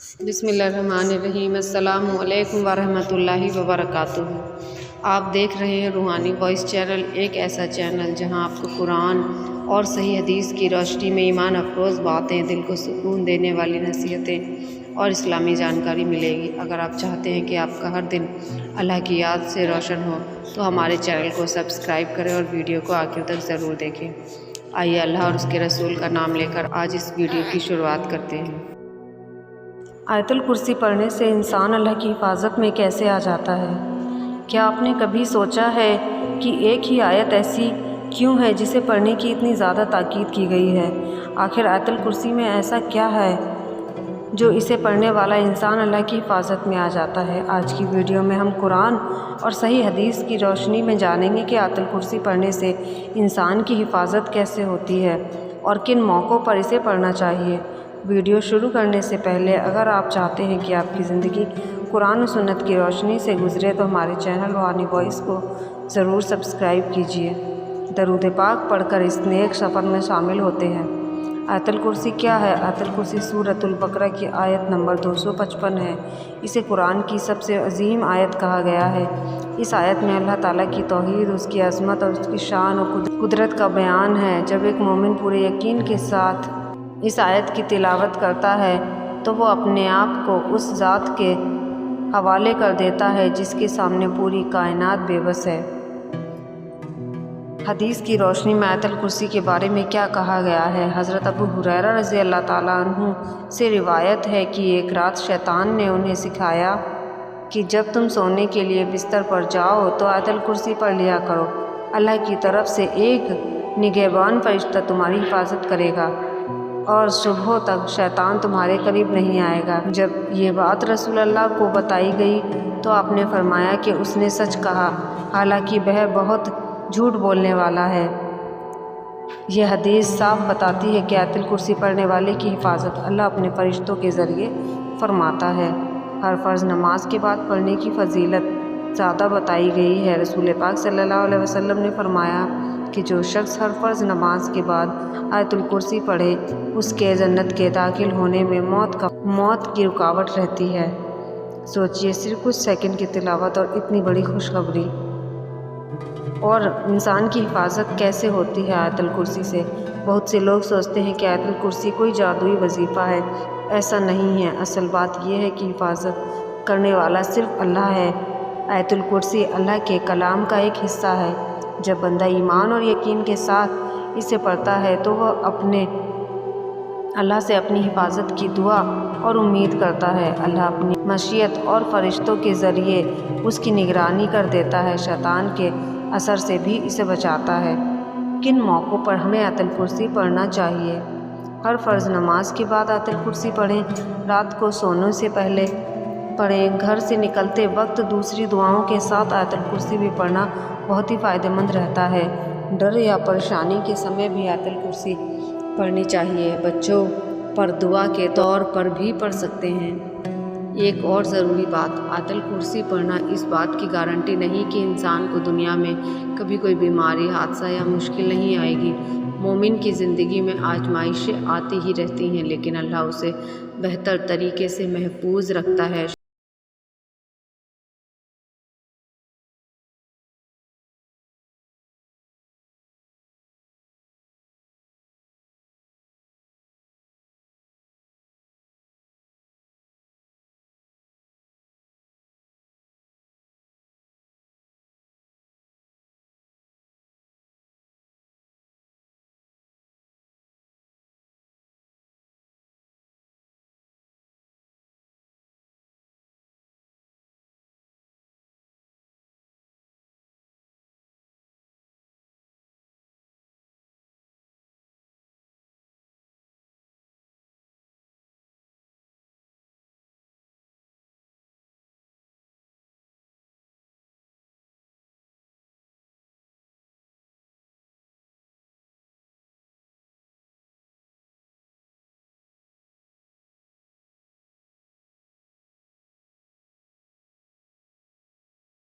بسم اللہ الرحمن الرحیم۔ السلام علیکم ورحمۃ اللہ وبرکاتہ۔ آپ دیکھ رہے ہیں روحانی وائس چینل، ایک ایسا چینل جہاں آپ کو قرآن اور صحیح حدیث کی روشنی میں ایمان افروز باتیں، دل کو سکون دینے والی نصیحتیں اور اسلامی جانکاری ملے گی۔ اگر آپ چاہتے ہیں کہ آپ کا ہر دن اللہ کی یاد سے روشن ہو تو ہمارے چینل کو سبسکرائب کریں اور ویڈیو کو آخر تک ضرور دیکھیں۔ آئیے اللہ اور اس کے رسول کا نام لے کر آج اس ویڈیو کی شروعات کرتے ہیں۔ آیت الکرسی پڑھنے سے انسان اللہ کی حفاظت میں کیسے آ جاتا ہے؟ کیا آپ نے کبھی سوچا ہے کہ ایک ہی آیت ایسی کیوں ہے جسے پڑھنے کی اتنی زیادہ تاکید کی گئی ہے؟ آخر آیت الکرسی میں ایسا کیا ہے جو اسے پڑھنے والا انسان اللہ کی حفاظت میں آ جاتا ہے؟ آج کی ویڈیو میں ہم قرآن اور صحیح حدیث کی روشنی میں جانیں گے کہ آیت الکرسی پڑھنے سے انسان کی حفاظت کیسے ہوتی ہے اور کن موقعوں پر اسے پڑھنا چاہیے۔ ویڈیو شروع کرنے سے پہلے اگر آپ چاہتے ہیں کہ آپ کی زندگی قرآن و سنت کی روشنی سے گزرے تو ہمارے چینل روحانی وائس کو ضرور سبسکرائب کیجیے۔ درود پاک پڑھ کر اس نیک سفر میں شامل ہوتے ہیں۔ آیت الکرسی کیا ہے؟ آیت الکرسی سورۃ البقرہ کی آیت نمبر 255 ہے۔ اسے قرآن کی سب سے عظیم آیت کہا گیا ہے۔ اس آیت میں اللہ تعالیٰ کی توحید، اس کی عظمت اور اس کی شان و قدرت کا بیان ہے۔ جب ایک مومن پورے یقین کے ساتھ اس آیت کی تلاوت کرتا ہے تو وہ اپنے آپ کو اس ذات کے حوالے کر دیتا ہے جس کے سامنے پوری کائنات بے بس ہے۔ حدیث کی روشنی میں آیت الکرسی کے بارے میں کیا کہا گیا ہے؟ حضرت ابو ہریرہ رضی اللہ تعالیٰ عنہ سے روایت ہے کہ ایک رات شیطان نے انہیں سکھایا کہ جب تم سونے کے لیے بستر پر جاؤ تو آیت الکرسی پڑھ لیا کرو۔ اللہ کی طرف سے ایک نگہبان فرشتہ تمہاری حفاظت کرے گا اور صبح تک شیطان تمہارے قریب نہیں آئے گا۔ جب یہ بات رسول اللہ کو بتائی گئی تو آپ نے فرمایا کہ اس نے سچ کہا، حالانکہ وہ بہت جھوٹ بولنے والا ہے۔ یہ حدیث صاف بتاتی ہے کہ آیت الکرسی پڑھنے والے کی حفاظت اللہ اپنے فرشتوں کے ذریعے فرماتا ہے۔ ہر فرض نماز کے بعد پڑھنے کی فضیلت زیادہ بتائی گئی ہے۔ رسول پاک صلی اللہ علیہ وسلم نے فرمایا کہ جو شخص ہر فرض نماز کے بعد آیت الکرسی پڑھے اس کے جنت کے داخل ہونے میں موت کی رکاوٹ رہتی ہے۔ سوچئے، صرف کچھ سیکنڈ کی تلاوت اور اتنی بڑی خوشخبری اور انسان کی حفاظت کیسے ہوتی ہے آیت الکرسی سے۔ بہت سے لوگ سوچتے ہیں کہ آیت الکرسی کوئی جادوئی وظیفہ ہے۔ ایسا نہیں ہے۔ اصل بات یہ ہے کہ حفاظت کرنے والا صرف اللہ ہے۔ آیت الکرسی اللہ کے کلام کا ایک حصہ ہے۔ جب بندہ ایمان اور یقین کے ساتھ اسے پڑھتا ہے تو وہ اللہ سے اپنی حفاظت کی دعا اور امید کرتا ہے۔ اللہ اپنی مشیت اور فرشتوں کے ذریعے اس کی نگرانی کر دیتا ہے، شیطان کے اثر سے بھی اسے بچاتا ہے۔ کن موقعوں پر ہمیں آیت الکرسی پڑھنا چاہیے؟ ہر فرض نماز کے بعد آیت الکرسی پڑھیں، رات کو سونے سے پہلے پڑھیں، گھر سے نکلتے وقت دوسری دعاؤں کے ساتھ آیت الکرسی بھی پڑھنا بہت ہی فائدہ مند رہتا ہے۔ ڈر یا پریشانی کے سمے بھی آیت الکرسی پڑھنی چاہیے۔ بچوں پر دعا کے طور پر بھی پڑھ سکتے ہیں۔ ایک اور ضروری بات، آیت الکرسی پڑھنا اس بات کی گارنٹی نہیں کہ انسان کو دنیا میں کبھی کوئی بیماری، حادثہ یا مشکل نہیں آئے گی۔ مومن کی زندگی میں آزمائشیں آتی ہی رہتی ہیں، لیکن اللہ اسے بہتر طریقے سے محفوظ رکھتا ہے۔